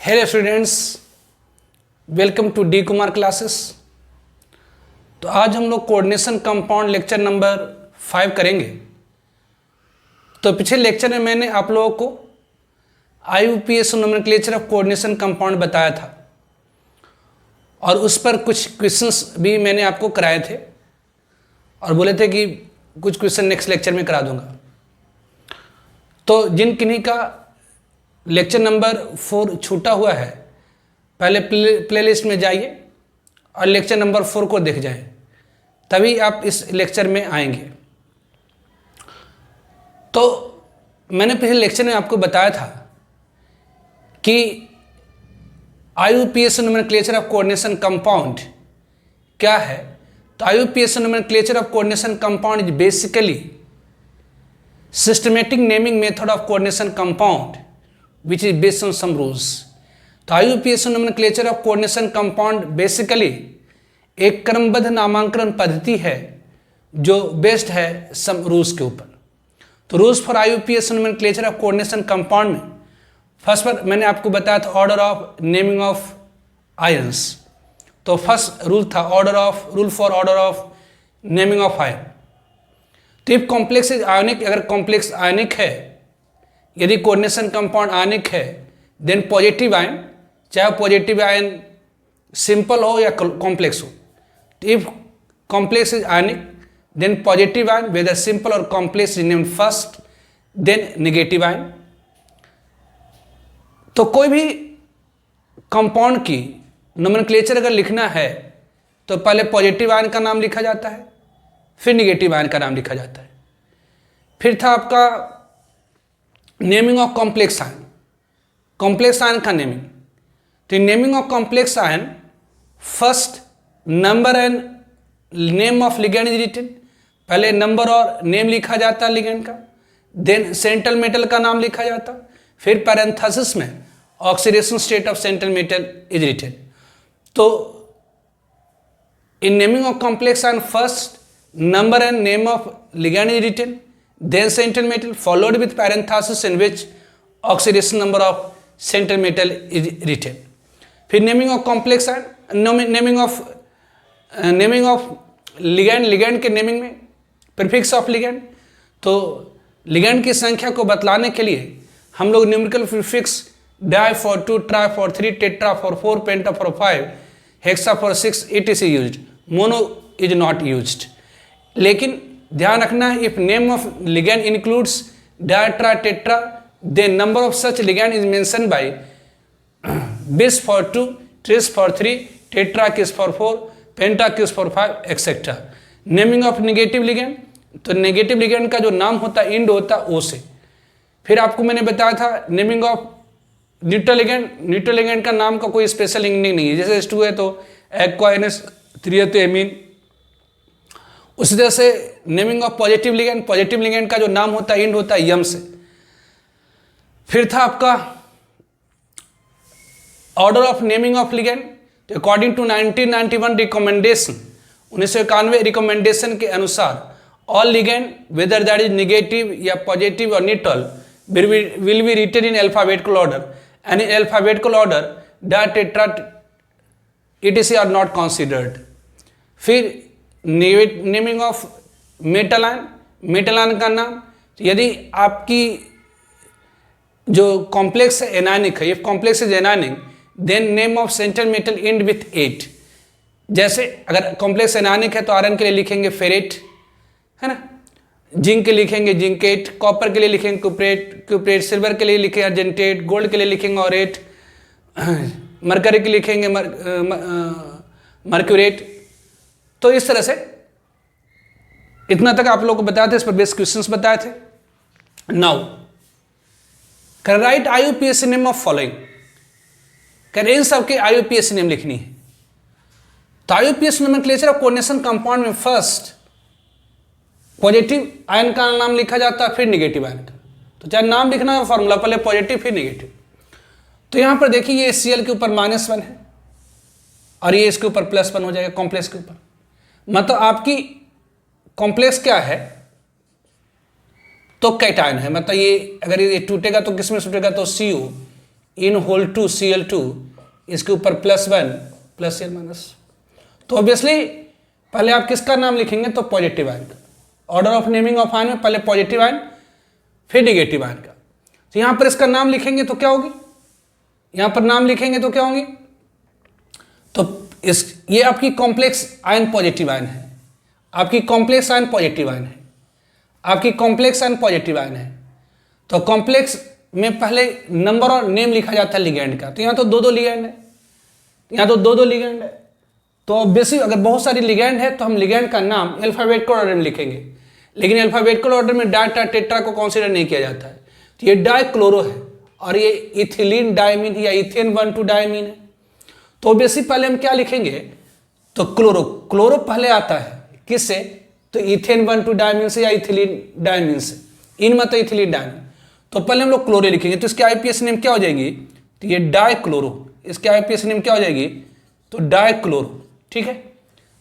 Hello students, welcome to D Kumar classes. तो आज हम लोग कोऑर्डिनेशन कंपाउंड लेक्चर नंबर 5 करेंगे। तो पिछले लेक्चर में मैंने आप लोगों को IUPAC nomenclature of coordination compound बताया था और उस पर कुछ क्वेश्चंस भी मैंने आपको कराए थे और बोले थे कि कुछ क्वेश्चन नेक्स्ट लेक्चर में करा दूंगा। तो जिन किन्हीं का लेक्चर नंबर 4 छूटा हुआ है, पहले प्लेलिस्ट में जाइए और लेक्चर नंबर 4 को देख जाएं, तभी आप इस लेक्चर में आएंगे। तो मैंने पिछले लेक्चर में आपको बताया था कि IUPAC nomenclature of coordination compound क्या है। तो IUPAC nomenclature of coordination compound is basically systematic naming method of coordination compound which is based on some rules। तो IUPAC nomenclature of coordination compound basically एक क्रमबद्ध नामांकन पद्धति है जो बेस्ड है सम रूल्स के ऊपर। तो rules for IUPAC nomenclature of coordination compound में फर्स्ट पर मैंने आपको बताया था order of naming of ions. तो फर्स्ट रूल था rule for order of naming of ion. तो इफ कॉम्प्लेक्स इज आयनिक, अगर कॉम्प्लेक्स आयनिक है, यदि कोऑर्डिनेशन कंपाउंड आयनिक है, देन पॉजिटिव आयन, चाहे पॉजिटिव आयन सिंपल हो या कॉम्प्लेक्स हो, तो if complex is ionic then positive ion whether simple or complex is named first, then negative ion. तो कोई भी कंपाउंड की नोमेनक्लेचर अगर लिखना है तो पहले पॉजिटिव आयन का नाम लिखा जाता है, फिर नेगेटिव आयन का नाम लिखा जाता है। फिर था आपका naming of complex ion, complex ion का नेमिंग। तो naming of complex ion first number and name of ligand is written, पहले नंबर और नेम लिखा जाता है लिगेंड का, देन सेंट्रल मेटल का नाम लिखा जाता, फिर पैरेंथेसिस में oxidation state of central metal is written. तो in naming of complex ion first number and name of ligand is written, then central metal followed with parenthesis in which oxidation number of central metal is written। फिर naming of complex ion, naming of ligand के naming में prefix of ligand। तो ligand की संख्या को बतलाने के लिए हम लोग numerical prefix di for 2, tri for 3, tetra for 4, penta for 5, hexa for 6 etc used, mono is not used. लेकिन ध्यान रखना है, if name of ligand includes di tri tetra then number of such ligand is mention by bis for 2, tris for 3, tetrakis for 4, pentakis for 5 etcetera. Naming of negative ligand, तो negative ligand का जो नाम होता है end होता है ओ से। फिर आपको मैंने बताया था naming of neutral ligand, neutral ligand का नाम का कोई स्पेशल इंडिंग नहीं है, जैसे H2 है तो एक्वा NH3 है तो एमीन। उसी तरह से naming of positive ligand, positive ligand का जो नाम होता है इंड होता है यम से। फिर था आपका order of naming of ligand, तो अकॉर्डिंग टू 1991 रिकमेंडेशन, 1991 रिकमेंडेशन के अनुसार all ligand whether that is negative या पॉजिटिव और neutral will be written in alphabetical order and in alphabetical order that tetra etc are not considered. फिर naming of metal ion, metal ion का नाम, यदि आपकी जो कॉम्प्लेक्स है anionic है, if complex is anionic then name of central metal and with 8। जैसे अगर कॉम्प्लेक्स एनायनिक है तो आयरन के लिए लिखेंगे फेरेट, है ना, जिंक के लिखेंगे जिंकेट, कॉपर के लिए लिखेंगे क्यूप्रेट, सिल्वर के लिए लिखेंगे अर्जेंटेट, गोल्ड के लिए लिखेंगे ऑरेट, मरकरी के लिखेंगे मर्क्यूरेट। तो इस तरह से इतना तक आप लोगों को बताए थे, इस पर बेस्ट क्वेश्चंस बताए थे। Now can write IUPAC name of following, can in सबके IUPAC नेम लिखनी है। तो IUPAC nomenclature of coordination compound में फर्स्ट पॉजिटिव आयन का नाम लिखा जाता है, फिर नेगेटिव आयन का। तो चाहे नाम लिखना है फॉर्मूला, पहले पॉजिटिव फिर नेगेटिव। तो यहां पर देखिए ये Cl के ऊपर -1 है और ये इसके ऊपर +1 हो जाएगा कॉम्प्लेक्स के ऊपर। मतलब आपकी कॉम्प्लेक्स क्या है, तो कैटायन है, मतलब ये अगर ये टूटेगा तो किस में टूटेगा, तो CO in whole to Cl2, इसके ऊपर +1 प्लस Cl माइनस। तो ऑब्वियसली पहले आप किसका नाम लिखेंगे, तो पॉजिटिव आयन का। Order of naming of ion में पहले पॉजिटिव आयन फिर नेगेटिव आयन का। तो यहां पर इसका नाम लिखेंगे तो क्या होगी, यहां पर नाम लिखेंगे तो क्या होंगे, तो ये आपकी कॉम्प्लेक्स आयन पॉजिटिव आयन है, आपकी कॉम्प्लेक्स आयन पॉजिटिव आयन है, आपकी कॉम्प्लेक्स आयन पॉजिटिव आयन है। तो कॉम्प्लेक्स में पहले नंबर और नेम लिखा जाता है लिगेंड का। तो यहाँ तो दो लिगेंड है, यहाँ तो दो लिगेंड है। तो बेसिक अगर बहुत सारी लिगेंड है तो हम लिगेंड का नाम अल्फाबेटिकल ऑर्डर में लिखेंगे, लेकिन अल्फाबेटिकल ऑर्डर में डाटा टेट्रा को कंसीडर नहीं किया जाता है। तो ये डाइक्लोरो है और ये इथिलीन डायमीन या इथेन 1,2 डायमीन है। तो बेसिक पहले हम क्या लिखेंगे, तो क्लोरो पहले आता है किससे, तो इथेन 1,2 डायमीन से या इथिलीन डायमीन से, इन मत इथिलीन डायमीन। तो पहले हम लोग क्लोरो लिखेंगे, तो इसकी आईपीएस नेम क्या हो जाएगी, तो ये डाइक्लोरो, इसकी आईपीएस नेम क्या हो जाएगी, तो डाइक्लोरो। ठीक है,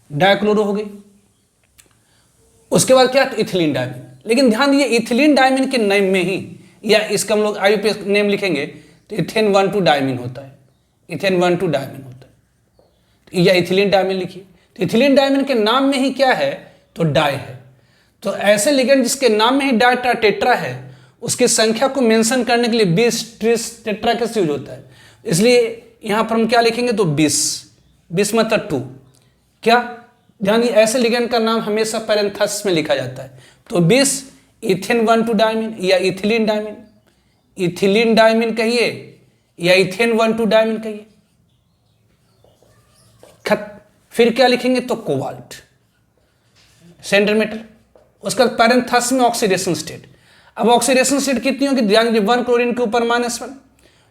डाइक्लोरो हो गई। उसके बाद क्या, तो इथिलीन डायमीन। लेकिन ध्यान दिए इथिलीन डायमीन के नेम में ही या इसका हम लोग आईपीएस नेम लिखेंगे तो इथेन 1,2 डायमीन होता है, इथेन 1,2 डायमीन होता है, या इथिलीन डायमीन लिखिए। तो इथिलीन डायमीन के नाम में ही क्या है, तो डाई है। तो ऐसे लिगेंड जिसके नाम में ही डाई टेट्रा है, उसकी संख्या को मेंशन करने के लिए 20, 30 टेट्रा कैसे यूज होता है, इसलिए यहां पर हम क्या लिखेंगे, तो 20 मतलब 2। क्या ध्यान दिए, ऐसे लिगेंड का नाम हमेशा पैरेंथेसिस में लिखा जाता है। तो 20 इथेन 1,2 डायमीन या इथिलीन डायमीन, इथिलीन डायमीन कहिए या इथेन 1,2 डायमीन कहिए। फिर क्या लिखेंगे, तो कोबाल्ट सेंटर मेटल। उसका पैरेंथेसिस में ऑक्सीडेशन स्टेट। अब ऑक्सीडेशन स्टेट कितनी होगी, ध्यान दीजिए 1 क्लोरीन के ऊपर -1,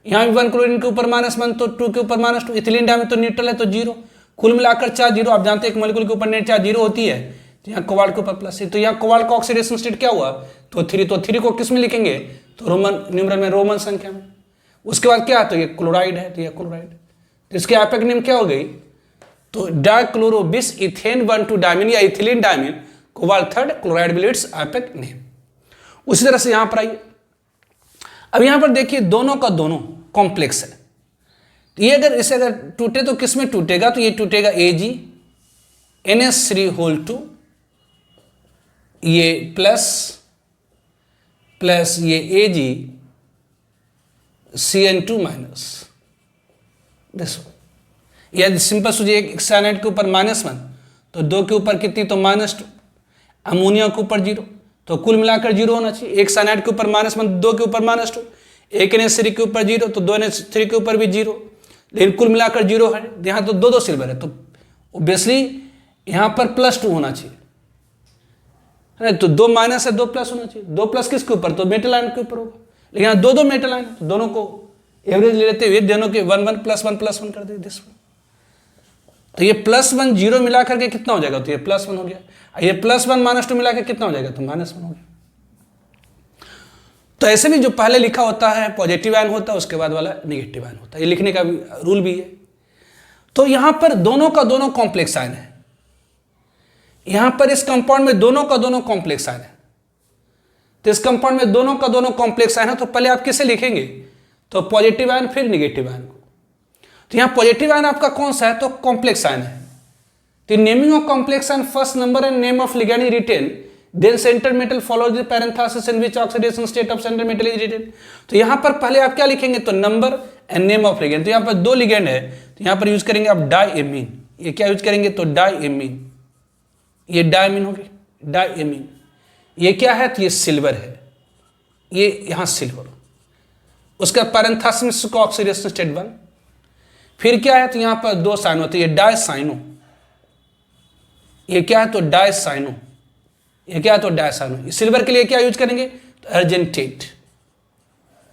यहाँ भी 1 क्लोरीन के ऊपर -1, तो 2 के ऊपर -2, इथिलीन डायमीन तो न्यूट्रल है तो 0, कुल मिलाकर 4 0। आप जानते हैं एक मॉलिक्यूल के ऊपर नेट चार्ज 0 होती है, तो यहाँ कोबाल्ट के ऊपर +3, तो यहाँ कोबाल्ट का ऑक्सीडेशन स्टेट क्या हुआ, तो 3। तो 3 को किस में लिखेंगे, तो रोमन न्यूमरल में, रोमन संख्या में। उसके बाद क्या, तो ये क्लोराइड है, तो ये क्लोराइड। तो इसके एपिक नेम क्या हो गई, तो डाइक्लोरो बिस इथेन 1,2 डायमीन या ethylene diamine, cobalt 3, chloride will it's epic name. उसी तरह से यहां पर आइए। अब यहां पर देखिए दोनों का दोनों कॉम्प्लेक्स है। ये अगर टूटे तो किस में टूटेगा, तो ये टूटेगा Ag NH3 ये प्लस ये Ag CN2 दिस। यदि सिंपल सोचिए एक साइनाइड के ऊपर -1, तो 2 के ऊपर कितनी, तो -2, अमोनिया के ऊपर 0, तो कुल मिलाकर 0 होना चाहिए। एक साइनाइड के ऊपर -1, 2 के ऊपर -2, एक NH3 के ऊपर 0, तो 2 NH3 के ऊपर भी 0, लेकिन कुल मिलाकर 0 है। यहाँ तो 2 सिल्वर है, तो ऑब्वियसली यहाँ पर +2 होना चाहिए, तो 2 माइनस है, 2 प्लस होना चाहिए। 2 प्लस किसके ऊपर, तो मेटल आयन के ऊपर होगा, लेकिन यहाँ 2 मेटल आयन, तो दोनों को एवरेज ले लेते हुए दोनों के 1 1 +1 +1 कर दे दिस। तो ये +1 0 मिला करके कितना हो जाएगा, तो ये +1 हो गया। ये +1 -2 मिला के कितना हो जाएगा, तो -1 हो गया। तो ऐसे भी जो पहले लिखा होता है पॉजिटिव आयन होता है, उसके बाद वाला नेगेटिव आयन होता है, ये लिखने का भी रूल भी है। तो यहां पर दोनों का दोनों कॉम्प्लेक्स आयन है, यहां पर इस कंपाउंड में दोनों का दोनों कॉम्प्लेक्स आयन है। तो इस कंपाउंड में दोनों का दोनों कॉम्प्लेक्स आयन है, तो पहले आप किसे लिखेंगे, तो पॉजिटिव आयन फिर नेगेटिव आयन को। तो यहां पॉजिटिव आयन आपका कौन सा है, तो कॉम्प्लेक्स आयन है। तो naming of complex ion, first number and name of ligand is written, then center metal follow the parenthesis in which oxidation state of center metal is written. तो यहां पर पहले आप क्या लिखेंगे, तो number and name of ligand. तो यहां पर 2 लिगैंड है, तो यहां पर यूज करेंगे आप डाइएमीन। ये क्या यूज करेंगे, तो डाइएमीन, ये डाइमीन हो गई, डाइएमीन। ये क्या है, तो ये सिल्वर है, ये यहां सिल्वर। उसका पैरेंथेसिस में ऑक्सीडेशन स्टेट 1। फिर क्या है, तो यहां पर 2 साइन होते हैं, ये डाइसाइनो, ये क्या है, तो डाइसाइनो, ये क्या है, तो डाइसाइनो। सिल्वर के लिए क्या यूज करेंगे, तो अर्जेंटेट,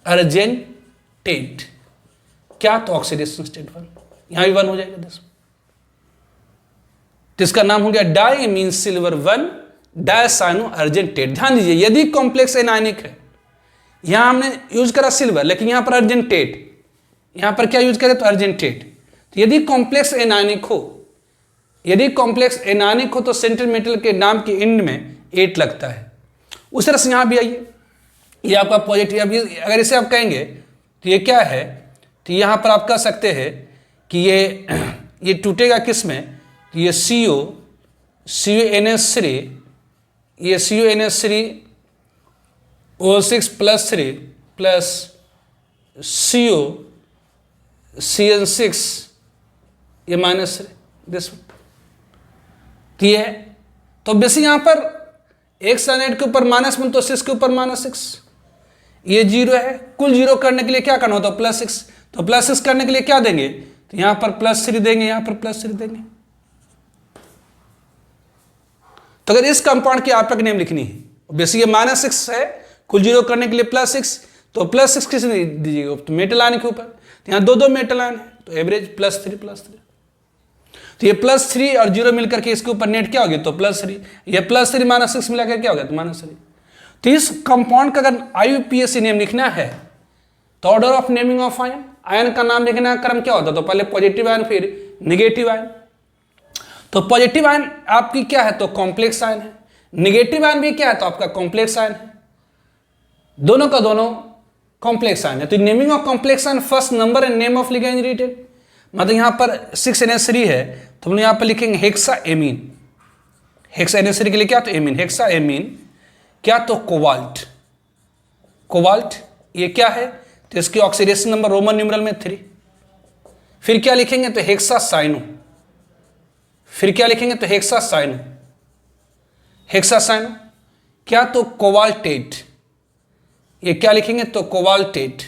अर्जेंटेट क्या, तो ऑक्सीडेशन स्टेट 1, यहां भी 1 हो जाएगा दिस। तो इसका नाम हो गया डाइमीन सिल्वर 1 डाइसाइनो अर्जेंटेट। ध्यान दीजिए यदि कॉम्प्लेक्स एनायनिक है, यहां हमने यूज करा सिल्वर, लेकिन यहां पर अर्जेंटेट, यहां पर क्या यूज करें, तो अर्जेंटेट। तो यदि कॉम्प्लेक्स एनायनिक हो, यदि कॉम्प्लेक्स एनायनिक हो, तो सेंट्रल मेटल के नाम के एंड में 8 लगता है। उस तरह से यहां भी आइए, ये आपका पॉजिटिव। अगर इसे आप कहेंगे तो ये क्या है, तो यहाँ पर आप कह सकते हैं कि ये टूटेगा किस में, तो ये CuNH3, ये CuNH3 O6 + 3 प्लस CuCN6 ये -3 दिस। तो ये है, तो बेसिक यहाँ पर एक साइनाइड के ऊपर -1 तो 6 के ऊपर -6, ये 0 है। कुल 0 करने के लिए क्या करना होता है, +6, तो +6 करने के लिए क्या देंगे, तो यहाँ पर +3 देंगे, यहाँ पर +3 देंगे। तो अगर इस कंपाउंड की आपका नेम लिखनी है, बेसिक ये -6 है, कुल 0 करने के लिए +6, तो +6 किस दीजिएगा, तो मेटल आयन के ऊपर, तो यहाँ 2 मेटल आयन है, तो एवरेज +3, तो ये +3 और 0 मिलकर के इसके ऊपर नेट क्या होगी, तो +3, ये +3 -6 मिलाकर क्या हो गया, तो -3। तो इस कंपाउंड का अगर IUPAC नेम लिखना है तो order of naming of ion, ion का नाम लिखना क्रम क्या होता है, तो पहले पॉजिटिव आयन फिर निगेटिव आयन। तो पॉजिटिव आयन आपकी क्या है, तो कॉम्प्लेक्स आयन है, निगेटिव आयन भी क्या है, तो आपका कॉम्प्लेक्स आयन है, दोनों का दोनों कॉम्प्लेक्स आयन है। तो naming of complex ion, first number and name of ligand related, मतलब यहाँ पर 6NH3 है तो हम यहाँ पर लिखेंगे हेक्साएमीन, हेक्साNH3 के लिए क्या, तो एमीन, हेक्साएमीन क्या, तो कोबाल्ट, कोबाल्ट ये क्या है, तो इसकी ऑक्सीडेशन नंबर रोमन न्यूमरल में 3। फिर क्या लिखेंगे, तो हेक्सासाइनो, फिर क्या लिखेंगे, तो हेक्सासाइनो, हेक्सासाइनो क्या, तो कोबाल्टेट, ये क्या लिखेंगे, तो कोबाल्टेट,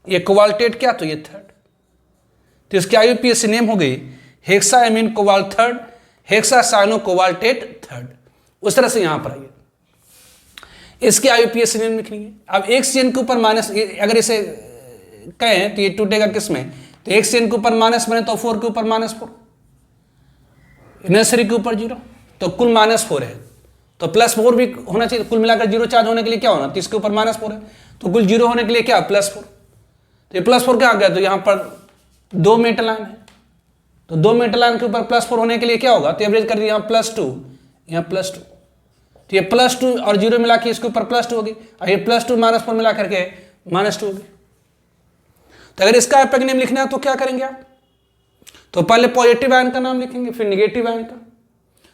ये कोबाल्टेट क्या, तो ये 3rd। तो इसकी IUPAC नेम हो गई हेक्साएमीन cobalt 3rd, hexacyano cobaltate 3rd। उस तरह से यहां पर आइए, इसकी IUPAC नेम लिखनी है। अब एक CN के ऊपर माइनस, अगर इसे कहें तो ये टूटेगा किस में, तो एक CN के ऊपर माइनस बने तो 4 के ऊपर -4, NH3 के ऊपर 0, तो कुल -4 है, तो +4 भी होना चाहिए, कुल मिलाकर 0 चार्ज होने के लिए क्या होना, तो इसके ऊपर -4 है, तो कुल 0 होने के लिए क्या, +4, तो ये +4 क्या आ गया, तो यहाँ पर 2 मेटल आयन है, तो 2 मेटल आयन के ऊपर +4 होने के लिए क्या होगा, तो एवरेज कर दिया, यहाँ +2, यहाँ +2, तो ये +2 और 0 मिला के इसके ऊपर +2 होगी, और ये +2 -4 मिला करके -2 होगी। तो अगर इसका एपिक नेम लिखना है तो क्या करेंगे आप, तो पहले पॉजिटिव आयन का नाम लिखेंगे, फिर निगेटिव आयन का।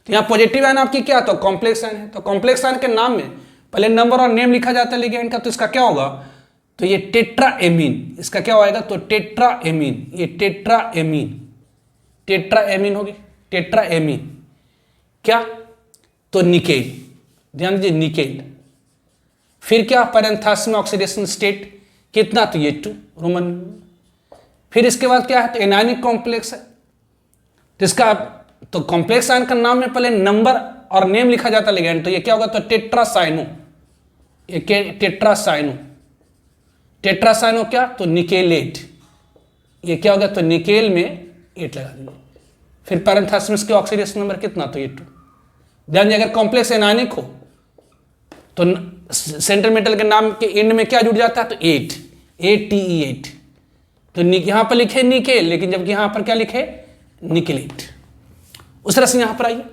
तो यहाँ पॉजिटिव आयन आपकी क्या, तो कॉम्प्लेक्स आयन है, तो कॉम्प्लेक्स आयन के नाम में पहले नंबर और नेम लिखा जाता है लिगेंड का, तो इसका क्या होगा, तो ये टेट्राएमीन, इसका क्या होगा, तो टेट्राएमीन, ये टेट्राएमीन, टेट्राएमीन होगी, टेट्राएमीन क्या, तो निकेल, ध्यान दीजिए निकेल। फिर क्या, पैरेंथेसिस में ऑक्सीडेशन स्टेट कितना, तो ये 2 रोमन। फिर इसके बाद क्या है, तो एनायनिक कॉम्प्लेक्स है, तो इसका तो कॉम्प्लेक्स आयन का नाम में पहले नंबर और नेम लिखा जाता है लिगेंड, तो ये क्या होगा, तो टेट्रासाइनो, ये टेट्रासाइनो, टेट्रासाइनो क्या, तो निकेलेट, ये क्या होगा, तो निकेल में 8 लगा दीजिए। फिर पैरेंथेसिस के ऑक्सीडेशन नंबर कितना, तो ये 2। ध्यान दीजिए, अगर कॉम्प्लेक्स एनायनिक हो तो सेंट्रल मेटल के नाम के एंड में क्या जुड़ जाता है, तो 8, ATE8, तो यहां पर लिखे निकेल, लेकिन जबकि यहां पर क्या लिखे, निकेलेट। उस तरह से यहां पर आइए,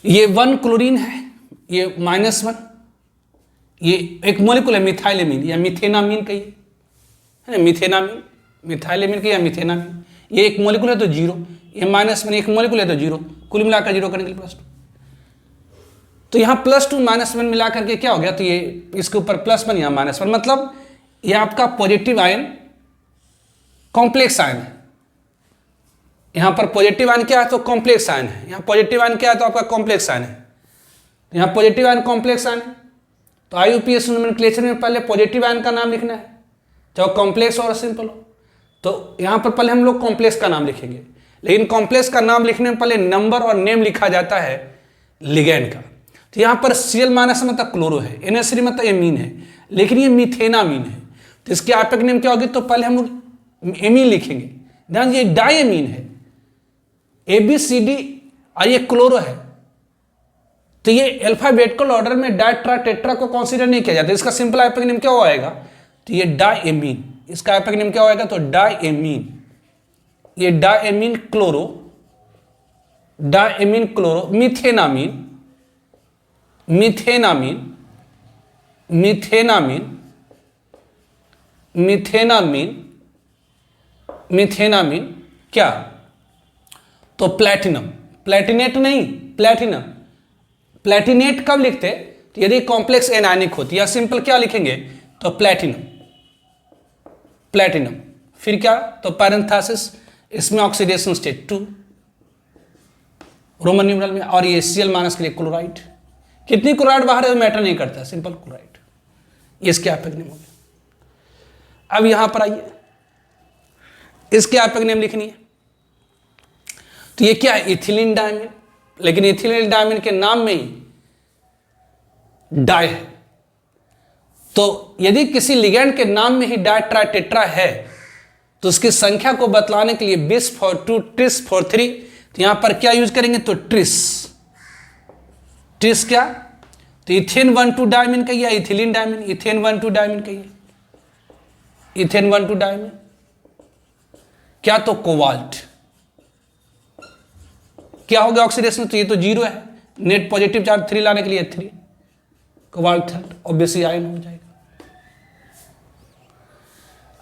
ये 1 क्लोरीन है, ये -1, ये एक मॉलिक्यूल है मिथाइलेमीन या मिथेनामीन कहिए, है ना, मिथेनामीन, मिथाइलेमीन कहिए या मिथेनामीन, ये एक मॉलिक्यूल है तो 0, ये -1, एक मॉलिक्यूल है तो 0, कुल मिलाकर 0 करने के लिए +2। तो यहाँ +2 -1 मिला करके क्या हो गया, तो ये इसके ऊपर +1 यहाँ -1, मतलब ये आपका पॉजिटिव आयन कॉम्प्लेक्स आयन है। यहाँ पर पॉजिटिव आयन क्या है, तो कॉम्प्लेक्स आयन है, यहाँ पॉजिटिव आयन क्या है, तो आपका कॉम्प्लेक्स आयन है, यहाँ पॉजिटिव आयन कॉम्प्लेक्स आयन है। तो IUPAC नोमेनक्लेचर में पहले पॉजिटिव आयन का नाम लिखना है, चाहे कॉम्प्लेक्स और सिंपल हो। तो यहाँ पर पहले हम लोग कॉम्प्लेक्स का नाम लिखेंगे, लेकिन कॉम्प्लेक्स का नाम लिखने में पहले नंबर और नेम लिखा जाता है लिगेंड का। तो यहाँ पर Cl- मतलब क्लोरो है, NH3 मतलब एमीन है, लेकिन ये मिथेनामीन है, तो इसकी एपिक नेम क्या होगी, तो पहले हम लोग एमीन लिखेंगे। ध्यान ये डायमीन है, ABCD, और ये क्लोरो है, तो ये अल्फाबेटिकल ऑर्डर में डायट्रा टेट्रा को कंसीडर नहीं किया जाता। इसका सिंपल एपिक नेम क्या होएगा, तो ये डायमीन, इसका एपिक नेम क्या होएगा, तो डायमीन, ये डायमीन क्लोरो, डायमीन क्लोरो मिथेनामीन, मिथेनामीन, मिथेनामीन, मिथेनामीन, मिथेनामीन क्या, तो प्लैटिनम, प्लैटिनेट नहीं, प्लैटिनम। प्लैटिनेट कब लिखते, तो यदि कॉम्प्लेक्स एनायनिक होती, या सिंपल क्या लिखेंगे, तो प्लैटिनम, प्लैटिनम। फिर क्या, तो पैरेंथेसिस, इसमें ऑक्सीडेशन स्टेट 2 रोमन न्यूमरल में, और ये Cl माइनस के लिए क्लोराइड। कितनी क्लोराइड बाहर है मैटर नहीं करता, सिंपल क्लोराइड। ये इसके एपिक नेम हो गया। अब यहां पर आइए, इसके एपिक नेम लिखनी है। तो ये क्या है, इथिलीन डायमीन, लेकिन इथिलीन डायमीन के नाम में ही डाई है। तो यदि किसी लिगैंड के नाम में ही डाई ट्राई टेट्रा है, तो उसकी संख्या को बतलाने के लिए 20 फॉर 2 ट्रिस फॉर 3, तो यहां पर क्या यूज करेंगे, तो ट्रिस, ट्रिस क्या, तो इथेन 1,2 डायमीन कहिए, या इथिलीन डायमीन, इथेन 1,2 डायमीन कहिए, इथेन 1,2 डायमीन क्या, तो कोबाल्ट। क्या हो गया ऑक्सीडेशन, तो ये तो 0 है, नेट पॉजिटिव चार्ज 3 लाने के लिए 3, कोबाल्ट 3 ऑब्वियसली आयन हो जाएगा।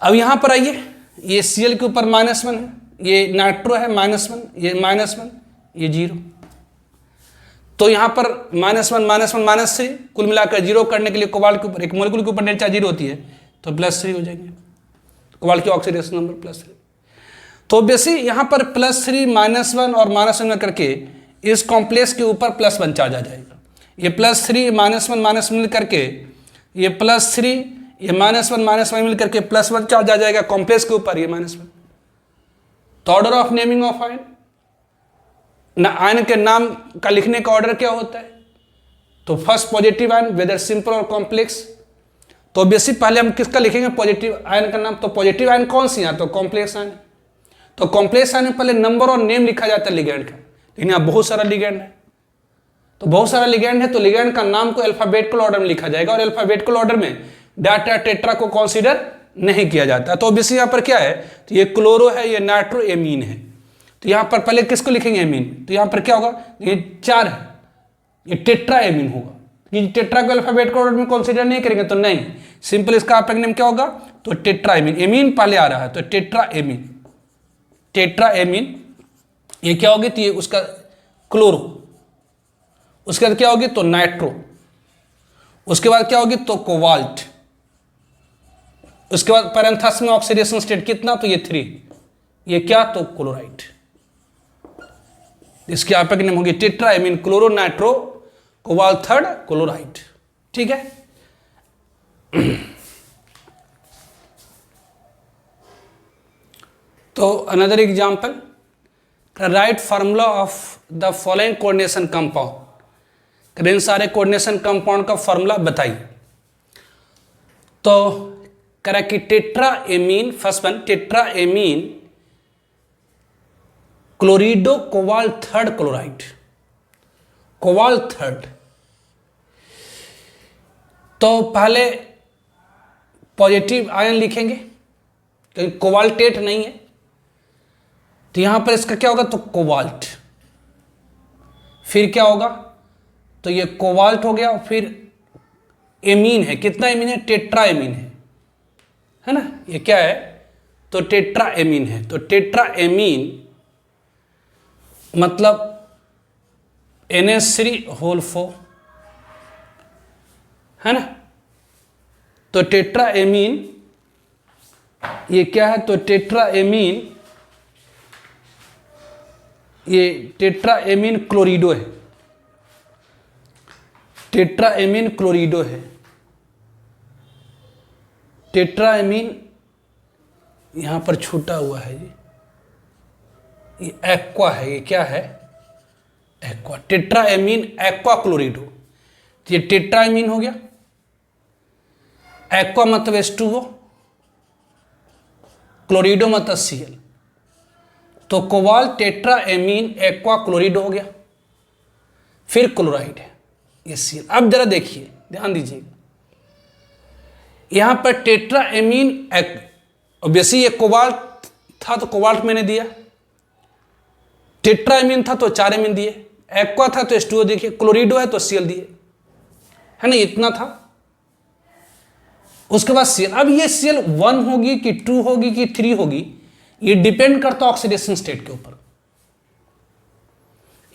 अब यहां पर आइए, ये Cl के ऊपर -1 है, ये नाइट्रो है -1, ये -1, ये 0। तो यहां पर -1 -3 कुल मिलाकर 0 करने के लिए कोबाल्ट के ऊपर, एक मॉलिक्यूल के ऊपर नेट चार्ज 0 होती है, तो +3 हो जाएंगे, कोबाल्ट की ऑक्सीडेशन नंबर +3। तो बेसिक यहां पर +3 -1 और -1 करके इस कॉम्प्लेक्स के ऊपर +1 चार्ज आ जाएगा। ये +3 -1 मिल करके, ये +3 ये -1 मिल करके +1 चार्ज आ जाएगा कॉम्प्लेक्स के ऊपर, ये -1। तो order of naming of ion, ना आयन के नाम का लिखने का ऑर्डर क्या होता है, तो first positive ion whether simple or complex. तो बेसिक पहले हम किसका लिखेंगे, पॉजिटिव आयन का नाम। तो पॉजिटिव आयन कौन सी है, तो कॉम्प्लेक्स आयन। तो कॉम्प्लेक्स आयन में पहले नंबर और नेम लिखा जाता है लिगैंड का, लेकिन यहाँ बहुत सारा लिगैंड है, तो बहुत सारा लिगैंड है, तो लिगैंड का नाम को अल्फाबेटिकल ऑर्डर में लिखा जाएगा, और अल्फाबेटिकल ऑर्डर में डाटा टेट्रा को कंसीडर नहीं किया जाता। तो बेसिक यहाँ पर क्या है, तो ये क्लोरो है, ये नाइट्रो एमीन है, तो यहाँ पर पहले किसको लिखेंगे, एमीन। तो यहाँ पर क्या होगा, ये 4 है, ये टेट्रा एमीन होगा। ये टेट्रा को अल्फाबेटिकल ऑर्डर में कंसीडर नहीं करेंगे, तो नहीं, सिंपल इसका एपिक नेम क्या होगा, तो टेट्रा एमीन। एमीन पहले आ रहा है, तो टेट्रा एमीन, टेट्रा एमीन। ये क्या होगी, तो ये उसका क्लोरो, उसके बाद क्या होगी, तो नाइट्रो, उसके बाद क्या होगी, तो कोबाल्ट, उसके बाद पैरेंथेसिस में ऑक्सीडेशन स्टेट कितना, तो ये 3, ये क्या, तो क्लोराइड। इसकी एपिक नेम होगी tetra ammine chloro nitro cobalt 3 chloride. ठीक है। तो another example, write formula of the following coordination compound. इन सारे कोऑर्डिनेशन कंपाउंड का फार्मूला बताइए। तो करा कि tetra ammine, first one tetra ammine chlorido cobalt 3 chloride, cobalt 3। तो पहले पॉजिटिव आयन लिखेंगे, क्योंकि कोबाल्टेट नहीं है, तो यहां पर इसका क्या होगा, तो कोबाल्ट। फिर क्या होगा, तो ये कोबाल्ट हो गया, फिर एमीन है, कितना एमीन है, टेट्रा एमीन है ना, ये क्या है, तो टेट्रा एमीन है। तो टेट्रा एमीन मतलब NH3 है ना। तो टेट्रा एमीन ये क्या है, तो टेट्रा एमीन, ये टेट्रा एमीन क्लोरिडो है, टेट्रा एमीन क्लोरिडो है। टेट्रा एमीन यहां पर छूटा हुआ है, ये एक्वा है, ये क्या है, एक्वा। टेट्रा एमीन एक्वा क्लोरिडो, तो ये टेट्रा एमीन हो गया। एक्वा मतलब H2O, क्लोरिडो मतलब Cl, तो कोबाल्ट टेट्रा एमीन एक्वा क्लोरिडो हो गया। फिर क्लोराइड है, ये Cl। अब जरा देखिए, ध्यान दीजिएगा, यहां पर टेट्रा एमीन ऑब्वियसली ये कोबाल्ट था, तो कोबाल्ट मैंने दिया, टेट्रा एमीन था तो 4 एमीन दिए, एक्वा था तो H2O देखिए, क्लोरिडो है तो Cl दिए, है ना, इतना था। उसके बाद Cl। अब ये Cl 1 होगी कि 2 होगी कि 3 होगी, ये डिपेंड करता है ऑक्सीडेशन स्टेट के ऊपर,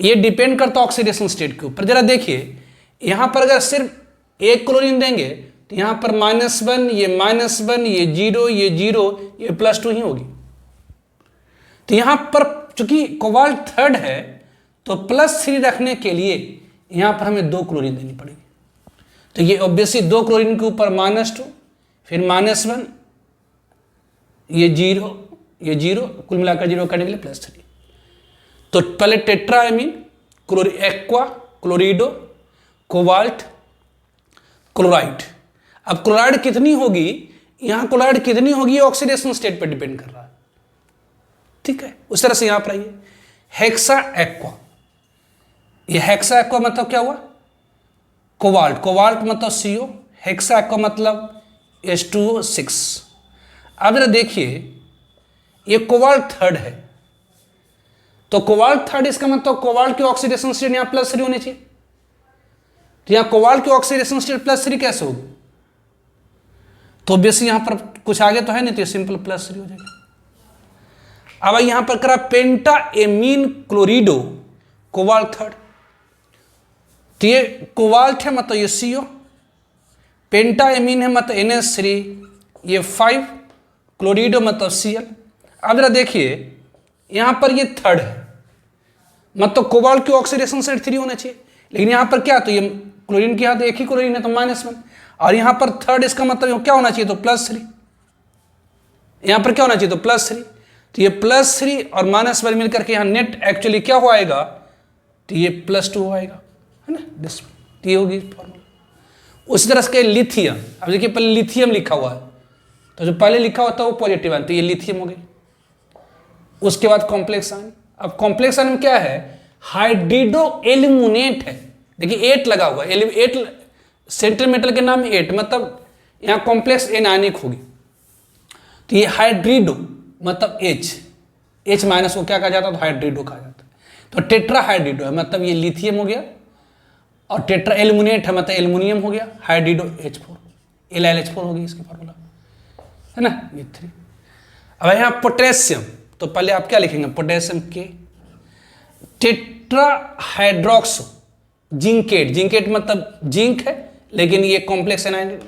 ये डिपेंड करता है ऑक्सीडेशन स्टेट के ऊपर। जरा देखिए यहां पर अगर सिर्फ एक क्लोरीन देंगे तो यहां पर -1, ये -1, ये 0, ये 0, ये +2 ही होगी। तो यहां पर चूंकि कोबाल्ट थर्ड है तो +3 रखने के लिए यहां पर हमें 2 क्लोरीन देनी पड़ेगी। तो ये ऑब्वियसली 2 क्लोरीन के ऊपर -2, फिर -1, ये 0, ये 0, कुल मिलाकर 0 करने के लिए +3। तो पहले टेट्राएमीन, एक्वा, क्लोरिडो, कोबाल्ट, क्लोराइड। अब क्लोराइड कितनी होगी, यहां क्लोराइड कितनी होगी ये ऑक्सीडेशन स्टेट पर डिपेंड कर रहा है, ठीक है। उस तरह से यहां पर आइए हेक्सा एक्वा, ये हेक्सा एक्वा मतलब क्या हुआ, कोबाल्ट, कोबाल्ट मतलब CO, हेक्सा एक्वा मतलब H2O6। अब जरा देखिए ये कोबाल्ट थर्ड है, तो कोबाल्ट थर्ड इसका मतलब कोबाल्ट की ऑक्सीडेशन स्टेट यहां +3 होनी चाहिए। तो यहां कोबाल्ट की ऑक्सीडेशन स्टेट +3 कैसे होगी, तो ऑब्वियसली यहां पर कुछ आगे तो है नहीं, तो सिंपल +3 हो जाएगा। अब यहां पर करा पेंटा एमीन क्लोरिडो, कोबाल्ट थर्ड, तो ये कोबाल्ट है मतलब ये CO, पेंटा एमीन है मतलब NH3, ये 5, क्लोरिडो मतलब Cl। अब जरा देखिए यहां पर ये थर्ड है मतलब कोबाल्ट की ऑक्सीडेशन स्टेट 3 होना चाहिए, लेकिन यहां पर क्या, तो ये क्लोरीन की, यहां तो एक ही क्लोरीन है तो -1, और यहां पर थर्ड इसका मतलब क्या होना चाहिए, तो +3, यहां पर क्या होना चाहिए, तो +3। तो ये +3 और -1 मिलकर के यहां नेट एक्चुअली क्या हो आएगा, तो ये +2 आएगा, है ना, ये होगी फॉर्मूला। उसी तरह से लिथियम, अब देखिए पहले लिथियम लिखा हुआ है, तो जो पहले लिखा होता है वो पॉजिटिव आयन, तो ये लिथियम हो गई। उसके बाद कॉम्प्लेक्स आयन, अब कॉम्प्लेक्स आयन में क्या है, हाइड्रिडो एल्यूमिनेट है, देखिए 8 लगा हुआ है, 8 सेंट्रल मेटल के नाम 8, मतलब यहां कॉम्प्लेक्स एनायनिक होगी। तो ये हाइड्रिडो मतलब H माइनस को क्या कहा जाता है, तो हाइड्रिडो कहा जाता है। तो टेट्रा हाइड्रिडो है मतलब ये लिथियम हो गया, और टेट्रा एल्यूमिनेट है मतलब एल्युमिनियम हो गया, हाइड्रिडो H4, LiH4 होगी इसकी फॉर्मूला, है ना, ये 3। अब यहाँ पोटेशियम, तो पहले आप क्या लिखेंगे, पोटेशियम के, टेट्रा हाइड्रोक्सो जिंकेट, जिंकेट मतलब जिंक है लेकिन ये कॉम्प्लेक्स एनायन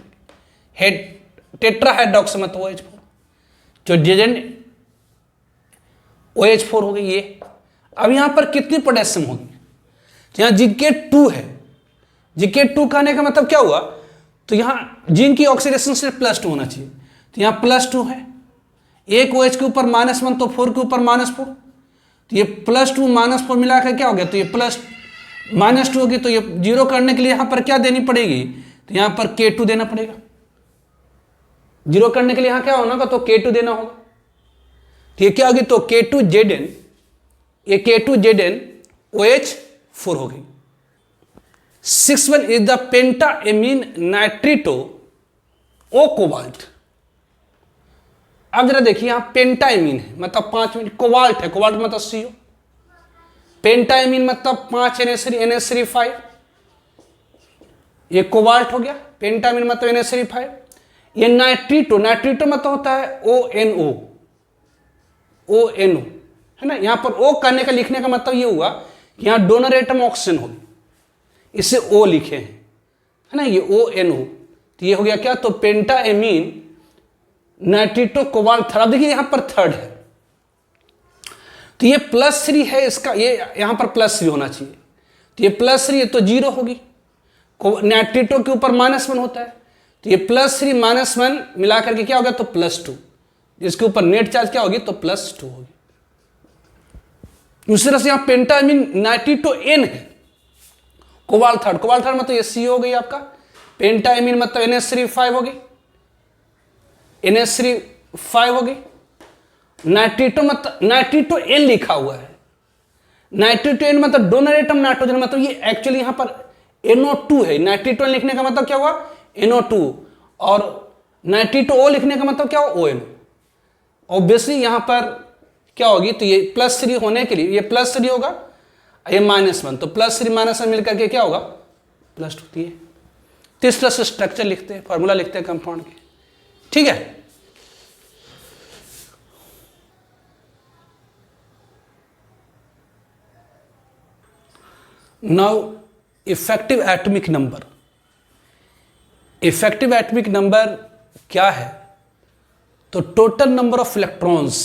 है, टेट्रा हाइड्रोक्सो मतलब OH4, जो डिजेंट OH4 हो गई ये। अब यहां पर कितनी पोटेशियम होगी, तो यहां जिंकेट 2 है, जिंकेट 2 कहने का मतलब क्या हुआ, तो यहां जिंक की ऑक्सीडेशन स्टेट +2 होना चाहिए, तो यहां +2 है, एक OH के ऊपर -1 तो 4 के ऊपर -4, तो ये +2 -4 मिलाकर क्या हो गया, तो ये -2 होगी, तो ये 0 करने के लिए यहां पर क्या देनी पड़ेगी, तो यहां पर K2 देना पड़ेगा, 0 करने के लिए यहां क्या होना, तो K2 देना होगा। तो ये क्या होगी, तो K2Zn, ये K2Zn OH4 हो गई। 6 is the penta ammine nitrito O cobalt. अब जरा देखिए यहां पेंटा एमीन है मतलब 5 मिनट, कोबाल्ट है, कोबाल्ट मतलब CO, पेंटा एमीन मतलब 5 NH3 5, ये कोबाल्ट हो गया, पेंटा एमीन मतलब NH3 5। ये नाइट्रिटो, नाइट्रिटो मतलब होता है ONO, है ना, यहां पर O करने का लिखने का मतलब ये हुआ कि यहां डोनर एटम ऑक्सीजन होगी, इसे O लिखे हैं, है ना, ये ONO, तो ये हो गया क्या, तो पेंटा एमीन नाइट्रिटो कोबाल्ट थर्ड। अब देखिए यहां पर थर्ड है, तो ये +3 है इसका, ये यहां पर +3 होना चाहिए, तो ये +3 है तो 0 होगी, नाइट्रिटो के ऊपर -1 होता है, तो ये +3 -1 मिला करके क्या होगा, तो +2, इसके ऊपर नेट चार्ज क्या होगी, तो +2 होगी। दूसरी तरह से यहां पेंटा एमीन नाइट्रिटो N है, कोबाल्ट थर्ड, कोबाल्ट थर्ड मतलब ये CO हो गई आपका, पेंटा एमीन मतलब NH3 5 होगी, NH3 5 होगी, नाइट्रिटो मतलब नाइट्रिटो N लिखा हुआ है, नाइट्रिटो N मतलब डोनर एटम नाइट्रोजन, मतलब ये एक्चुअली यहां पर NO2 है, नाइट्रिटो N लिखने का मतलब क्या हुआ, NO2, और नाइट्रिटो O लिखने का मतलब क्या हुआ, ON। ऑब्वियसली यहां पर क्या होगी, तो ये +3 होने के लिए ये +3 होगा, ये -1, तो +3 -1 मिलकर के क्या होगा, +2। तो इस तरह से स्ट्रक्चर लिखते हैं, फॉर्मूला लिखते हैं कंपाउंड के। ठीक है। Now effective atomic number. Effective atomic number क्या है? तो total number of electrons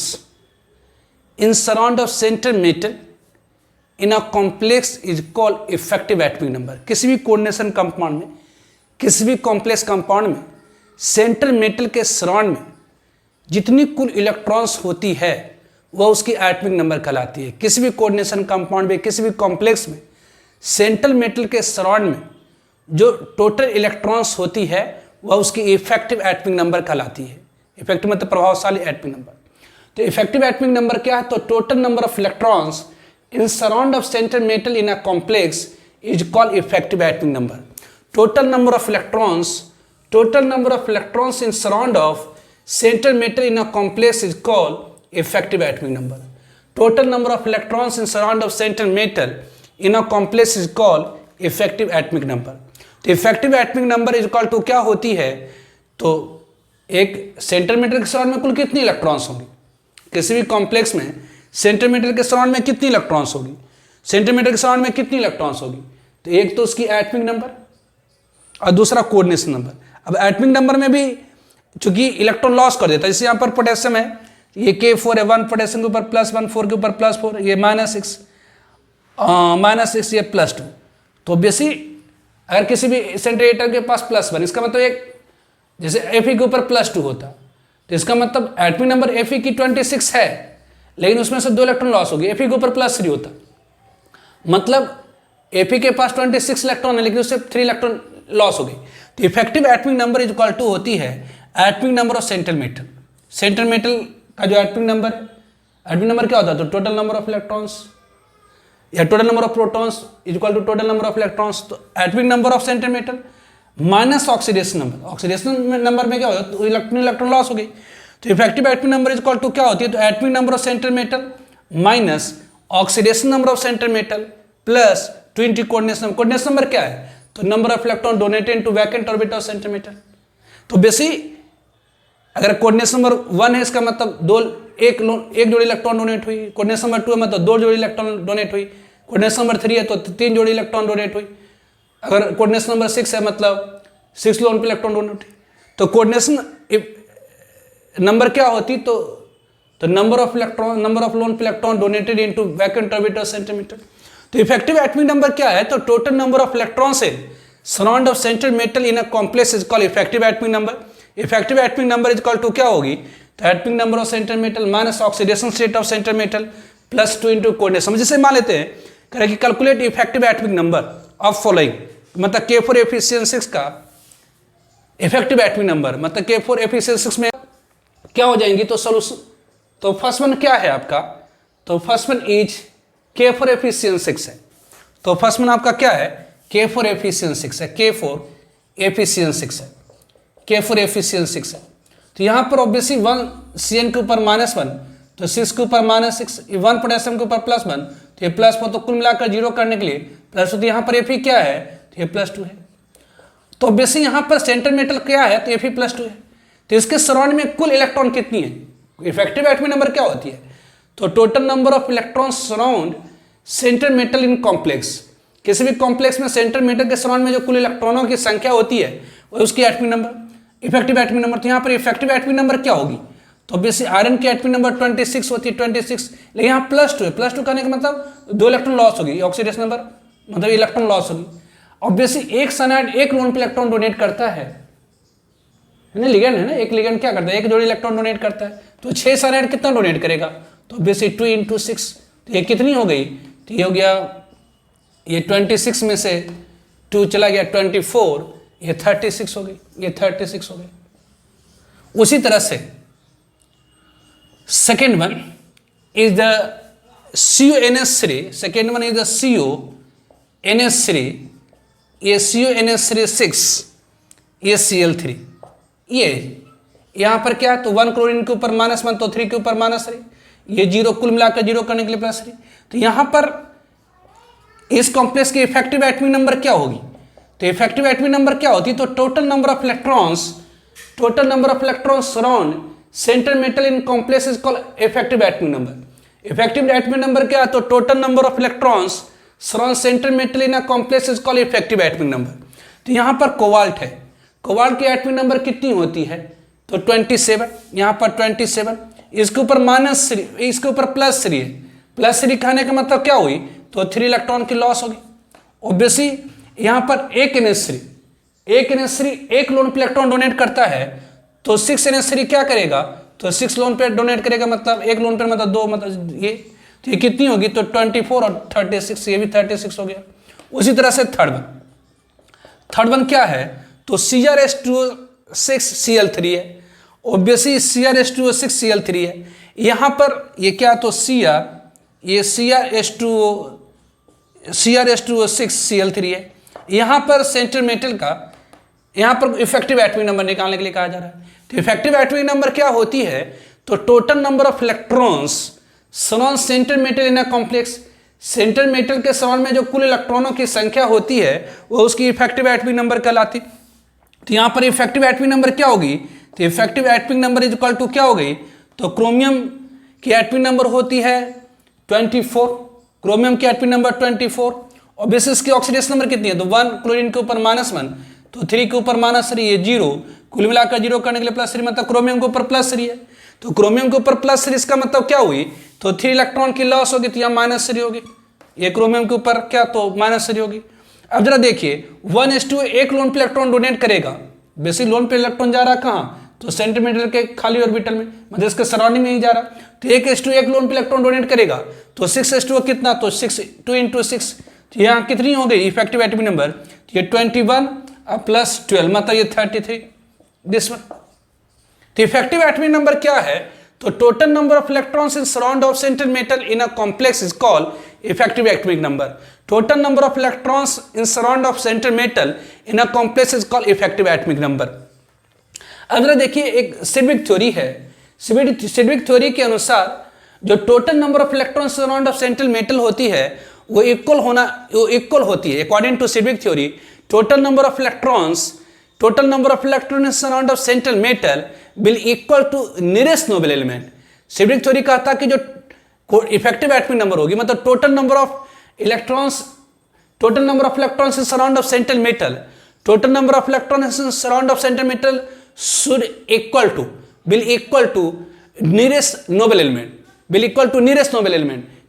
in surround of center metal in a complex is called effective atomic number. किसी भी कोऑर्डिनेशन कंपाउंड में, किसी भी कॉम्प्लेक्स कंपाउंड में सेंटर मेटल के सराउंड में जितनी कुल इलेक्ट्रॉन्स होती है वह उसकी एटॉमिक नंबर कहलाती है। किसी भी कोऑर्डिनेशन कंपाउंड में, किसी भी कॉम्प्लेक्स में सेंट्रल मेटल के सराउंड में जो टोटल इलेक्ट्रॉन्स होती है वह उसकी इफेक्टिव एटॉमिक नंबर कहलाती है। इफेक्टिव मतलब प्रभावशाली एटॉमिक नंबर। तो इफेक्टिव एटॉमिक नंबर क्या है? तो total number of electrons in surround of central metal in a complex is called effective atomic number. Total number of electrons in surround of central metal in a complex is called effective atomic number. Total number of electrons in surround of central metal in a complex is called effective atomic number. तो effective atomic number is equal to क्या होती है? तो एक central metal के surround में कुल कितनी इलेक्ट्रॉन्स होंगी? किसी भी कॉम्प्लेक्स में सेंट्रल मेटल के सराउंड में कितनी इलेक्ट्रॉन्स होगी? सेंट्रल मेटल के सराउंड में कितनी इलेक्ट्रॉन्स होगी? तो एक तो उसकी एटॉमिक नंबर और दूसरा कोऑर्डिनेशन नंबर। अब एटॉमिक नंबर में भी चूंकि इलेक्ट्रॉन लॉस कर देता है, जैसे यहाँ पर पोटेशियम है, ये K4 है, 1 पोटेशियम के ऊपर +1, 4 के ऊपर +4, ये -6 ये +2। तो बेसी अगर किसी भी सेंट्रल एटम के पास +1, इसका मतलब एक जैसे Fe के ऊपर +2 होता, तो इसका मतलब एटॉमिक नंबर Fe की 26 है, लेकिन उसमें से 2 इलेक्ट्रॉन लॉस हो गए। Fe के ऊपर +3 होता, मतलब Fe के पास 26 इलेक्ट्रॉन है, लेकिन उससे 3 इलेक्ट्रॉन लॉस हो गई। तो effective atomic number is equal to होती है atomic number of central metal. Central metal का जो एटॉमिक नंबर है, एटॉमिक नंबर क्या होता है? तो टोटल नंबर ऑफ इलेक्ट्रॉन्स या total number of protons is equal to total number of electrons. तो atomic number of central metal minus oxidation number. Oxidation number में क्या होता है? तो इलेक्ट्रॉन लॉस हो गई। तो effective atomic number is equal to क्या होती है? तो atomic number of central metal minus oxidation number of central metal plus 20 coordination number. Coordination number क्या है? तो number of electron donated into vacant orbit of central metal. तो बेसी अगर कोऑर्डिनेशन नंबर 1 है, इसका मतलब एक जोड़ी इलेक्ट्रॉन डोनेट हुई। कोऑर्डिनेशन नंबर 2 है, मतलब 2 जोड़ी इलेक्ट्रॉन डोनेट हुई। कोऑर्डिनेशन नंबर 3 है तो 3 जोड़ी इलेक्ट्रॉन डोनेट हुई। अगर कोऑर्डिनेशन नंबर 6 है, मतलब 6 लोन पे इलेक्ट्रॉन डोनेट हुई। तो कोऑर्डिनेशन नंबर क्या होती? तो number of lone pair electron donated into vacant orbit of central metal. तो इफेक्टिव एटॉमिक नंबर क्या है? तो total number of electrons in surround of central metal in a complex is called effective atomic number. Effective atomic number is equal to क्या होगी? तो atomic number of central metal minus oxidation state of central metal plus 2 into coordination. जैसे मान लेते हैं करें कि calculate effective atomic number of following, मतलब K4 Fe6 का इफेक्टिव एटॉमिक नंबर, मतलब K4 Fe6 में क्या हो जाएंगी? तो सोल्यूशन, तो फर्स्ट वन क्या है आपका? तो first one is K4 Fe6 है। तो फर्स्ट वन आपका क्या है? K4 Fe6 है, K4 Fe6 है, K4 Fe6 है। तो यहाँ पर ऑब्वियसली 1 Cn के ऊपर -1, तो 6 के ऊपर -6, 1 पोटेशियम के ऊपर +1, तो ये +4, तो कुल मिलाकर 0 करने के लिए प्लस, तो यहाँ पर Fe क्या है? तो ये +2 है। तो ऑब्वियसली यहाँ पर सेंट्रल मेटल क्या है? तो Fe +2 है। तो इसके सराउंड में कुल इलेक्ट्रॉन कितनी है? इफेक्टिव एटॉमिक नंबर क्या होती है? तो total number of electron surround central metal in complex. किसी भी कॉम्प्लेक्स में सेंट्रल मेटल के सराउंड में जो कुल इलेक्ट्रॉनों की संख्या होती है वो उसकी atomic number, effective atomic number. तो यहाँ पर इफेक्टिव एटॉमिक नंबर क्या होगी? तो ऑब्वियसली आयरन की एटॉमिक नंबर 26 होती है, 26, लेकिन यहाँ +2 है। +2 करने का मतलब 2 इलेक्ट्रॉन लॉस होगी, ऑक्सीडेशन नंबर मतलब इलेक्ट्रॉन लॉस होगी। ऑब्वियसली एक साइनाइड एक लोन पे इलेक्ट्रॉन डोनेट करता है ना, लिगेंड है ना, एक लिगेंड क्या करता है? एक जोड़ी इलेक्ट्रॉन डोनेट करता है। तो 6 साइनाइड कितना डोनेट करेगा? तो ऑब्वियसली 2 × 6, तो ये कितनी हो गई? तो ये हो गया, ये 26 में से 2 चला गया 24, ये 36 हो गई, ये 36 हो गई। उसी तरह से second one is the CuNH3, second one is the CuNH3, ये CuNH3 6, ये Cl3, ये यहाँ पर क्या है? तो 1 क्लोरीन के ऊपर -1, तो 3 के ऊपर -3, ये 0 कुल मिलाकर 0 करने के लिए +3। तो यहाँ पर इस कॉम्प्लेक्स की इफेक्टिव एटॉमिक नंबर क्या होगी? तो इफेक्टिव एटॉमिक नंबर क्या होती है? तो total number of electrons total number of electrons surround center metal in complex is called effective atomic number. Effective atomic number क्या है? तो total number of electrons surround center metal in a complex is called effective atomic number. तो यहाँ पर cobalt है, cobalt की atomic number कितनी होती है? तो 27, यहाँ पर 27, इसके ऊपर -3, इसके ऊपर +3 है। +3 कहने का मतलब क्या हुई? तो 3 इलेक्ट्रॉन की लॉस होगी। ऑब्वियसली यहाँ पर एक NH3 एक लोन पे इलेक्ट्रॉन डोनेट करता है, तो 6 NH3 क्या करेगा? तो 6 लोन पे डोनेट करेगा, मतलब एक लोन पे मतलब 2, मतलब ये, तो ये कितनी होगी? तो 24 और 36, ये भी 36 हो गया। उसी तरह से थर्ड वन क्या है? तो CrH2O6Cl3 है। ऑब्वियसली CrH2O6Cl3 है। यहाँ पर ये क्या? तो ये CrH2O6Cl3 है। यहाँ पर सेंटर मेटल का, यहाँ पर इफेक्टिव एटॉमिक नंबर निकालने के लिए कहा जा रहा है। तो इफेक्टिव एटॉमिक नंबर क्या होती है? तो total number of electrons surround centre metal in a complex. Centre metal के सराउंड में जो कुल इलेक्ट्रॉनों की संख्या होती है वो उसकी इफेक्टिव एटॉमिक नंबर कहलाती। तो यहाँ पर इफेक्टिव एटॉमिक नंबर क्या होगी? तो effective atomic number is equal to क्या हो गई? तो क्रोमियम की एटॉमिक नंबर होती है 24, क्रोमियम की एटॉमिक नंबर 24, और बेसिस की ऑक्सीडेशन नंबर कितनी है? तो 1, क्लोरीन के ऊपर -1, तो 3 के ऊपर -3, ये 0, कुल मिलाकर 0 करने के लिए +3, मतलब क्रोमियम के ऊपर +3 है। तो क्रोमियम के ऊपर +3 इसका मतलब क्या हुई? तो 3 इलेक्ट्रॉन की लॉस होगी, तो यहाँ -3 होगी। ये क्रोमियम के ऊपर क्या? तो -3 होगी। अब जरा देखिए 1:2 एक लोन पे इलेक्ट्रॉन डोनेट करेगा। बेसिक लोन पे इलेक्ट्रॉन जा रहा कहाँ? तो सेंटीमीटर के खाली ऑर्बिटल में, मतलब इसके सराउंडिंग में ही जा रहा। तो 1:2 एक लोन पे इलेक्ट्रॉन डोनेट करेगा, तो 6:2 कितना? तो 6, 2 × 6, तो यहाँ कितनी हो गई इफेक्टिव एटॉमिक नंबर? ये 21 + 12, मतलब ये 33, दिस वन। तो इफेक्टिव एटॉमिक नंबर क्या है? तो total number of electrons in surround of center metal in a complex is called effective atomic number. Total number of electrons in surround of center metal in a complex is called effective atomic number. अब जरा देखिए, एक Sidgwick theory है। Sidgwick theory के अनुसार जो total number of electrons surround of central metal होती है वो इक्वल होती है। According to Sidgwick theory, total number of electrons surround of central metal will equal to nearest noble element. Sidgwick theory कहता है कि जो इफेक्टिव एटॉमिक नंबर होगी, मतलब total number of electrons in surround of central metal, total number of electrons in surround of central metal should will equal to nearest noble element,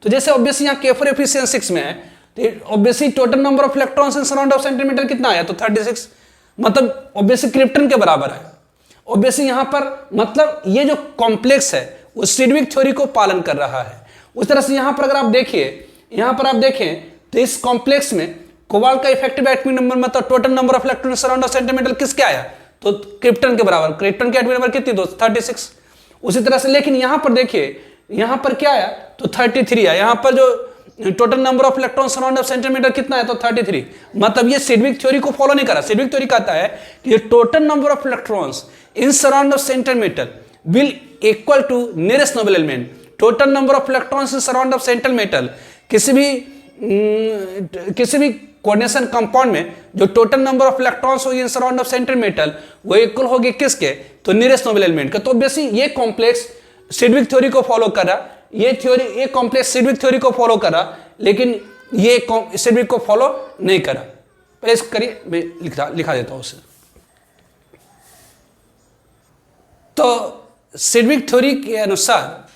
तो जैसे obviously यहाँ K4 efficiency 6 में है, तो obviously total number of electrons in surround of centimetre कितना आया? तो 36, मतलब ऑब्वियसली क्रिप्टन के बराबर है। ऑब्वियसली यहाँ पर मतलब ये जो कॉम्प्लेक्स है वो सिडविक थ्योरी को पालन कर रहा है। उस तरह से यहाँ पर अगर आप देखें तो इस कॉम्प्लेक्स में कोबाल्ट का इफेक्टिव एटॉमिक नंबर, मतलब total number of electron surround of centimetre किसके आया? तो क्रिप्टन के बराबर। क्रिप्टन की एटॉमिक नंबर कितनी? तो 36। उसी तरह से लेकिन यहां पर देखिए, यहां पर क्या आया? तो 33 आया। यहां पर जो total number of electron surround of centimetre कितना है? तो 33। मतलब ये सिडविक थ्योरी को फॉलो नहीं करा। सिडविक थ्योरी कहता है कि total number of electrons in surround of centimeter will equal to nearest noble element. Total number of electrons in surround of central metal, किसी भी कोऑर्डिनेशन कंपाउंड में जो टोटल नंबर ऑफ इलेक्ट्रॉन्स होगी इन surround of central metal वो equal होगी किसके? तो nearest noble element का। तो ऑब्वियसली ये कॉम्प्लेक्स सिडविक थ्योरी को फॉलो कर रहा, ये कॉम्प्लेक्स सिडविक थ्योरी को फॉलो कर रहा, लेकिन ये सिडविक को फॉलो नहीं करा। पहले इसको करिए, मैं लिखा देता हूं उसे। तो सिडविक थ्योरी के अनुसार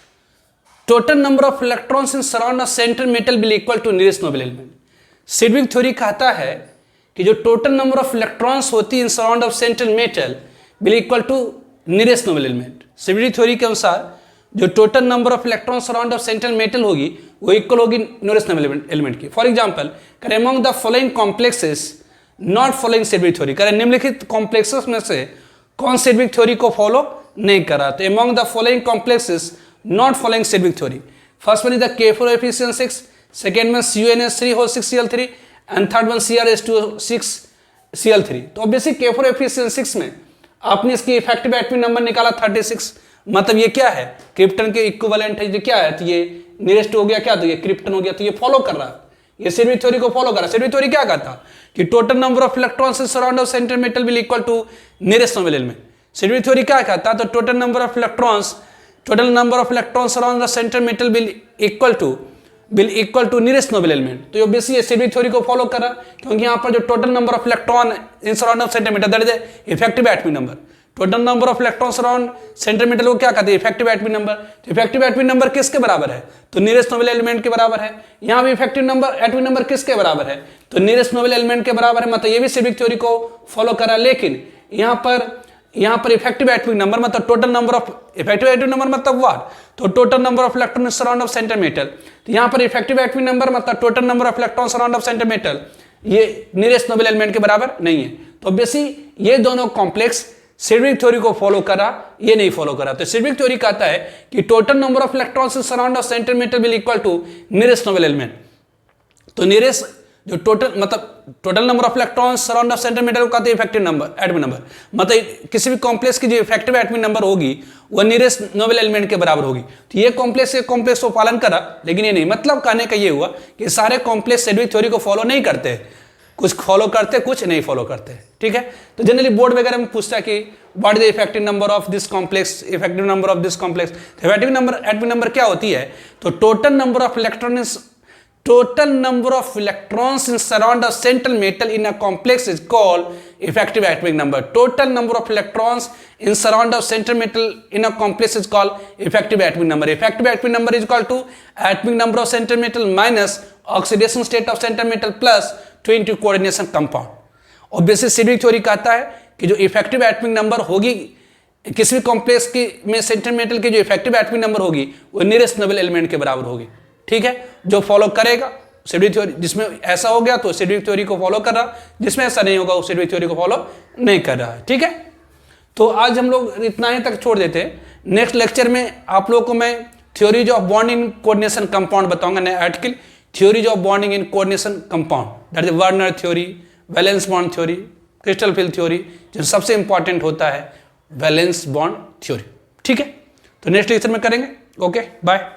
total number of electrons in surround of central metal will equal to nearest noble element. Sidgwick theory कहता है कि जो टोटल नंबर ऑफ इलेक्ट्रॉन्स होती है in surround of central metal will equal to nearest noble element. Sidgwick theory के अनुसार जो total number of electrons surround of central metal होगी वो इक्वल होगी नियरेस्ट नोबल एलिमेंट की। फॉर एग्जांपल, करें among the following complexes not following Sidgwick theory, करें निम्नलिखित कॉम्प्लेक्सेस में से कौन सिडविक थ्योरी को फॉलो नहीं करा? तो among the following complexes not following Sidgwick theory, first one is the K4 efficiency 6, second one CuNH3O6Cl3 and third one CrH2O6Cl3। तो ऑब्वियसली K4 एफिशिएंसी 6 में आपने इसकी इफेक्टिव एटॉमिक नंबर निकाला 36, मतलब ये क्या है? क्रिप्टन के इक्विवेलेंट है। ये क्या है? तो ये नियरेस्ट हो गया क्या? तो ये क्रिप्टन हो गया। तो ये फॉलो कर रहा है, ये सिडविक थ्योरी को फॉलो कर रहा है। सिडविक थ्योरी क्या कहता कि total number of electrons in surround of central metal will equal to nearest noble element. Symmetric theory क्या कहता है, तो total number of electrons around the center metal will equal to nearest noble element. तो ये basically symmetric theory को follow करा, क्योंकि यहाँ पर जो total number of electron in surround of center metal that is effective atomic number. Total number of electrons around centre metal को क्या कहते हैं, इफेक्टिव एटॉमिक नंबर। तो इफेक्टिव एटॉमिक नंबर किसके बराबर है, तो नियरेस्ट नोबल एलिमेंट के बराबर है। यहाँ भी इफेक्टिव नंबर एटॉमिक नंबर किसके बराबर है, तो नियरेस्ट नोबल एलिमेंट के बराबर है। मतलब ये भी सिमेट्रिक थ्योरी को फॉलो करा, लेकिन यहाँ पर इफेक्टिव एटॉमिक नंबर मतलब total number of effective atomic number मतलब व्हाट, तो total number of electrons around of center metal. तो यहाँ पर इफेक्टिव एटॉमिक नंबर मतलब total number of electrons around of center metal, ये नियरेस्ट नोबल एलिमेंट के बराबर नहीं है। तो बेसिक ये दोनों कॉम्प्लेक्स सिमेट्रिक थ्योरी को फॉलो करा, ये नहीं फॉलो करा। तो सिमेट्रिक थ्योरी कहता है कि total number of electrons in surround of center metal will equal to nearest noble element. तो नियरेस्ट जो टोटल मतलब total number of electrons surround of center metal को कहते हैं इफेक्टिव नंबर एटॉमिक नंबर। मतलब किसी भी कॉम्प्लेक्स की जो इफेक्टिव एटॉमिक नंबर होगी वो नियरेस्ट नोबल एलिमेंट के बराबर होगी। तो ये कॉम्प्लेक्स को पालन करा, लेकिन ये नहीं। मतलब कहने का ये हुआ कि सारे कॉम्प्लेक्स सिमेट्रिक थ्योरी को फॉलो नहीं करते, कुछ फॉलो करते कुछ नहीं फॉलो करते। ठीक है, तो जनरली बोर्ड वगैरह में पूछता है कि what is the effective number of this complex, effective number of this complex. Effective number atomic number क्या होती है, तो total number of electrons in surround of central metal in a complex is called effective atomic number. Total number of electrons in surround of central metal in a complex is called effective atomic number. Effective atomic number is equal to atomic number of central metal minus oxidation state of central metal plus 20 coordination compound. और basis symmetric theory कहता है कि जो effective atomic number होगी किसी भी complex की में सेंट्रल मेटल की जो इफेक्टिव एटॉमिक नंबर होगी वो नियरेस्ट नोबल एलिमेंट के बराबर होगी। ठीक है, जो फॉलो करेगा सिमेट्रिक थ्योरी, जिसमें ऐसा हो गया तो सिमेट्रिक थ्योरी को फॉलो कर रहा, जिसमें ऐसा नहीं होगा वो सिमेट्रिक थ्योरी को फॉलो नहीं कर रहा है। ठीक है, तो आज हम लोग इतना ही तक छोड़ देते हैं। नेक्स्ट लेक्चर में आप लोगों को मैं theories of bonding in coordination compound बताऊंगा, नया article theories of bonding in coordination compound, that is Werner theory, valence bond theory, crystal field theory, जो सबसे इंपॉर्टेंट होता है वैलेंस बॉन्ड थ्योरी। ठीक है, तो नेक्स्ट लेक्चर में करेंगे। Okay, bye.